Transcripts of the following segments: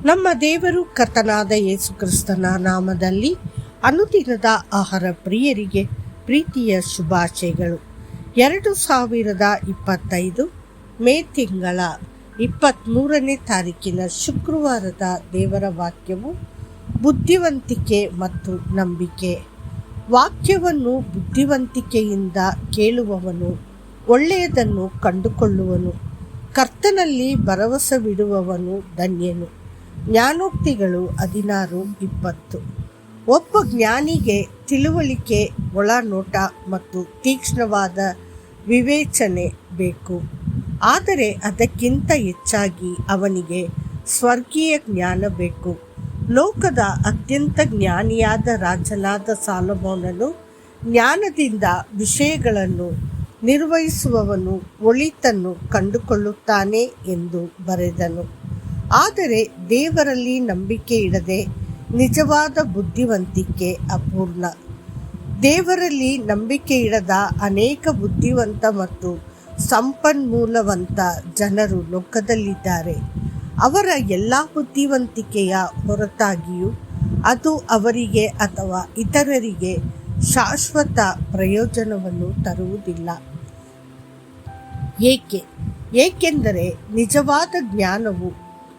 ನಮ್ಮ ದೇವರು ಕರ್ತನಾದ ಯೇಸು ಕ್ರಿಸ್ತನ ನಾಮದಲ್ಲಿ ಅನುದಿನದ ಆಹಾರ ಪ್ರಿಯರಿಗೆ ಪ್ರೀತಿಯ ಶುಭಾಶಯಗಳು. 2025 ಮೇ ತಿಂಗಳ 23ನೇ ತಾರೀಕಿನ ಶುಕ್ರವಾರದ ದೇವರ ವಾಕ್ಯವು ಬುದ್ಧಿವಂತಿಕೆ ಮತ್ತು ನಂಬಿಕೆ. ವಾಕ್ಯವನ್ನು ಬುದ್ಧಿವಂತಿಕೆಯಿಂದ ಕೇಳುವವನು ಒಳ್ಳೆಯದನ್ನು ಕಂಡುಕೊಳ್ಳುವನು, ಕರ್ತನಲ್ಲಿ ಭರವಸವಿಡುವವನು ಧನ್ಯನು. ಜ್ಞಾನೋಕ್ತಿಗಳು 16:20. ಒಬ್ಬ ಜ್ಞಾನಿಗೆ ತಿಳುವಳಿಕೆ, ಒಳನೋಟ ಮತ್ತು ತೀಕ್ಷ್ಣವಾದ ವಿವೇಚನೆ ಬೇಕು, ಆದರೆ ಅದಕ್ಕಿಂತ ಹೆಚ್ಚಾಗಿ ಅವನಿಗೆ ಸ್ವರ್ಗೀಯ ಜ್ಞಾನ ಬೇಕು. ಲೋಕದ ಅತ್ಯಂತ ಜ್ಞಾನಿಯಾದ ರಾಜನಾದ ಸಾಲೊಮೋನನು ಜ್ಞಾನದಿಂದ ವಿಷಯಗಳನ್ನು ನಿರ್ವಹಿಸುವವನು ಒಳಿತನ್ನು ಕಂಡುಕೊಳ್ಳುತ್ತಾನೆ ಎಂದು ಬರೆದನು. ಆದರೆ ದೇವರಲ್ಲಿ ನಂಬಿಕೆ ಇಡದೆ ನಿಜವಾದ ಬುದ್ಧಿವಂತಿಕೆ ಅಪೂರ್ಣ. ದೇವರಲ್ಲಿ ನಂಬಿಕೆ ಇಡದ ಅನೇಕ ಬುದ್ಧಿವಂತ ಮತ್ತು ಸಂಪನ್ಮೂಲವಂತ ಜನರು ಲೋಕದಲ್ಲಿದ್ದಾರೆ. ಅವರ ಎಲ್ಲ ಬುದ್ಧಿವಂತಿಕೆಯ ಹೊರತಾಗಿಯೂ ಅದು ಅವರಿಗೆ ಅಥವಾ ಇತರರಿಗೆ ಶಾಶ್ವತ ಪ್ರಯೋಜನವನ್ನು ತರುವುದಿಲ್ಲ. ಏಕೆಂದರೆ ನಿಜವಾದ ಜ್ಞಾನವು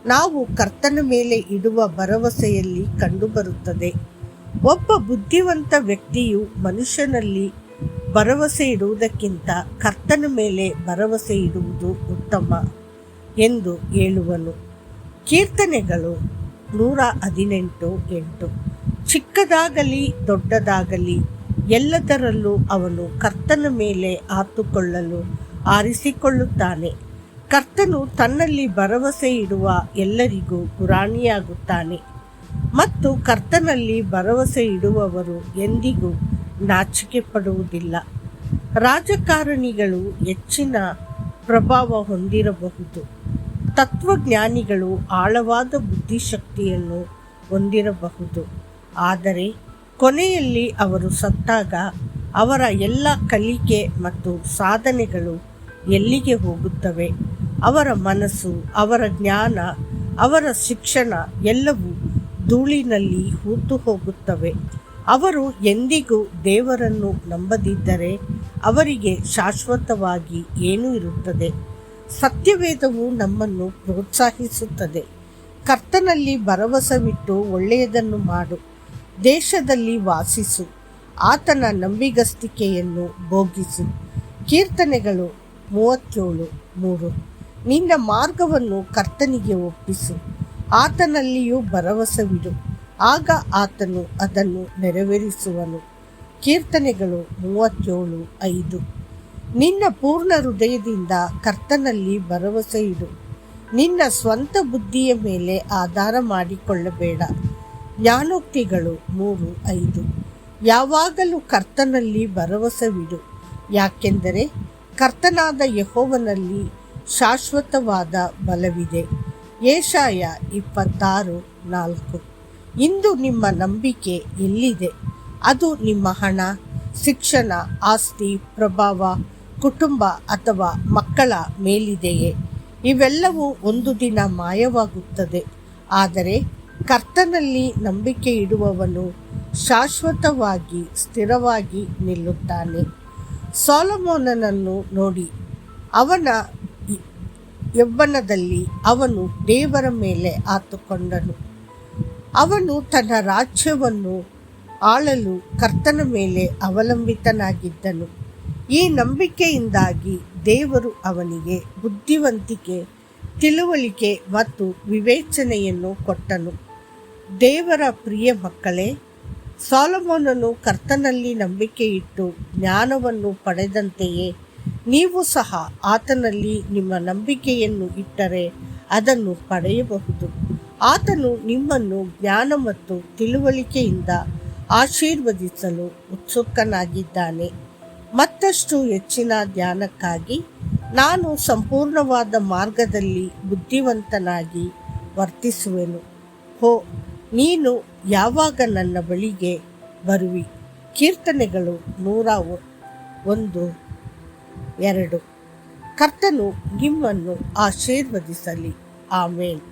ನಾವು ಕರ್ತನ ಮೇಲೆ ಇಡುವ ಭರವಸೆಯಲ್ಲಿ ಕಂಡುಬರುತ್ತದೆ. ಒಬ್ಬ ಬುದ್ಧಿವಂತ ವ್ಯಕ್ತಿಯು ಮನುಷ್ಯನಲ್ಲಿ ಭರವಸೆ ಇಡುವುದಕ್ಕಿಂತ ಕರ್ತನ ಮೇಲೆ ಭರವಸೆ ಇಡುವುದು ಉತ್ತಮ ಎಂದು ಹೇಳುವನು. ಕೀರ್ತನೆಗಳು 118:8. ಚಿಕ್ಕದಾಗಲಿ ದೊಡ್ಡದಾಗಲಿ ಎಲ್ಲದರಲ್ಲೂ ಅವನು ಕರ್ತನ ಮೇಲೆ ಆತುಕೊಳ್ಳಲು ಆರಿಸಿಕೊಳ್ಳುತ್ತಾನೆ. ಕರ್ತನು ತನ್ನಲ್ಲಿ ಭರವಸೆ ಇಡುವ ಎಲ್ಲರಿಗೂ ಗುರಾಣಿಯಾಗುತ್ತಾನೆ ಮತ್ತು ಕರ್ತನಲ್ಲಿ ಭರವಸೆ ಇಡುವವರು ಎಂದಿಗೂ ನಾಚಿಕೆ ಪಡುವುದಿಲ್ಲ. ರಾಜಕಾರಣಿಗಳು ಹೆಚ್ಚಿನ ಪ್ರಭಾವ ಹೊಂದಿರಬಹುದು, ತತ್ವಜ್ಞಾನಿಗಳು ಆಳವಾದ ಬುದ್ಧಿಶಕ್ತಿಯನ್ನು ಹೊಂದಿರಬಹುದು, ಆದರೆ ಕೊನೆಯಲ್ಲಿ ಅವರು ಸತ್ತಾಗ ಅವರ ಎಲ್ಲ ಕಲಿಕೆ ಮತ್ತು ಸಾಧನೆಗಳು ಎಲ್ಲಿಗೆ ಹೋಗುತ್ತವೆ? ಅವರ ಮನಸ್ಸು, ಅವರ ಜ್ಞಾನ, ಅವರ ಶಿಕ್ಷಣ ಎಲ್ಲವೂ ಧೂಳಿನಲ್ಲಿ ಹೂತು ಹೋಗುತ್ತವೆ. ಅವರು ಎಂದಿಗೂ ದೇವರನ್ನು ನಂಬದಿದ್ದರೆ ಅವರಿಗೆ ಶಾಶ್ವತವಾಗಿ ಏನೂ ಇರುತ್ತದೆ? ಸತ್ಯವೇದವು ನಮ್ಮನ್ನು ಪ್ರೋತ್ಸಾಹಿಸುತ್ತದೆ. ಕರ್ತನಲ್ಲಿ ಭರವಸವಿಟ್ಟು ಒಳ್ಳೆಯದನ್ನು ಮಾಡು, ದೇಶದಲ್ಲಿ ವಾಸಿಸು, ಆತನ ನಂಬಿಗಸ್ತಿಕೆಯನ್ನು ಭೋಗಿಸು. ಕೀರ್ತನೆಗಳು 37:3. ನಿನ್ನ ಮಾರ್ಗವನ್ನು ಕರ್ತನಿಗೆ ಒಪ್ಪಿಸು, ಆತನಲ್ಲಿಯೂ ಭರವಸವಿಡು, ಆಗ ಆತನು ಅದನ್ನು ನೆರವೇರಿಸುವನು. ಕೀರ್ತನೆಗಳು 37:5. ನಿನ್ನ ಪೂರ್ಣ ಹೃದಯದಿಂದ ಕರ್ತನಲ್ಲಿ ಭರವಸೆ ಇಡು, ನಿನ್ನ ಸ್ವಂತ ಬುದ್ಧಿಯ ಮೇಲೆ ಆಧಾರ ಮಾಡಿಕೊಳ್ಳಬೇಡ. ಜ್ಞಾನೋಕ್ತಿಗಳು 3:5. ಯಾವಾಗಲೂ ಕರ್ತನಲ್ಲಿ ಭರವಸವಿಡು, ಯಾಕೆಂದರೆ ಕರ್ತನಾದ ಯೆಹೋವನಲ್ಲಿ ಶಾಶ್ವತವಾದ ಬಲವಿದೆ. ಯೆಶಾಯ 26:4. ಇಂದು ನಿಮ್ಮ ನಂಬಿಕೆ ಎಲ್ಲಿದೆ? ಅದು ನಿಮ್ಮ ಹಣ, ಶಿಕ್ಷಣ, ಆಸ್ತಿ, ಪ್ರಭಾವ, ಕುಟುಂಬ ಅಥವಾ ಮಕ್ಕಳ ಮೇಲಿದೆಯೇ? ಇವೆಲ್ಲವೂ ಒಂದು ದಿನ ಮಾಯವಾಗುತ್ತದೆ, ಆದರೆ ಕರ್ತನಲ್ಲಿ ನಂಬಿಕೆ ಇಡುವವನು ಶಾಶ್ವತವಾಗಿ ಸ್ಥಿರವಾಗಿ ನಿಲ್ಲುತ್ತಾನೆ. ಸೊಲೊಮೋನನನ್ನು ನೋಡಿ, ಅವನ ಯೌವನದಲ್ಲಿ ಅವನು ದೇವರ ಮೇಲೆ ಆತುಕೊಂಡನು. ಅವನು ತನ್ನ ರಾಜ್ಯವನ್ನು ಆಳಲು ಕರ್ತನ ಮೇಲೆ ಅವಲಂಬಿತನಾಗಿದ್ದನು. ಈ ನಂಬಿಕೆಯಿಂದಾಗಿ ದೇವರು ಅವನಿಗೆ ಬುದ್ಧಿವಂತಿಕೆ, ತಿಳುವಳಿಕೆ ಮತ್ತು ವಿವೇಚನೆಯನ್ನು ಕೊಟ್ಟನು. ದೇವರ ಪ್ರಿಯ ಮಕ್ಕಳೇ, ಸೊಲೊಮೋನನು ಕರ್ತನಲ್ಲಿ ನಂಬಿಕೆ ಇಟ್ಟು ಜ್ಞಾನವನ್ನು ಪಡೆದಂತೆಯೇ ನೀವು ಸಹ ಆತನಲ್ಲಿ ನಿಮ್ಮ ನಂಬಿಕೆಯನ್ನು ಇಟ್ಟರೆ ಅದನ್ನು ಪಡೆಯಬಹುದು. ಆತನು ನಿಮ್ಮನ್ನು ಜ್ಞಾನ ಮತ್ತು ತಿಳುವಳಿಕೆಯಿಂದ ಆಶೀರ್ವದಿಸಲು ಉತ್ಸುಕನಾಗಿದ್ದಾನೆ. ಮತ್ತಷ್ಟು ಹೆಚ್ಚಿನ ಧ್ಯಾನಕ್ಕಾಗಿ ನಾನು ಸಂಪೂರ್ಣವಾದ ಮಾರ್ಗದಲ್ಲಿ ಬುದ್ಧಿವಂತನಾಗಿ ವರ್ತಿಸುವೆನು. ನೀನು ಯಾವಾಗ ನನ್ನ ಬಳಿಗೆ ಬರುವಿ? ಕೀರ್ತನೆಗಳು 101:2. ಕರ್ತನು ನಿಮ್ಮನ್ನು ಆಶೀರ್ವದಿಸಲಿ. ಆಮೇನ್.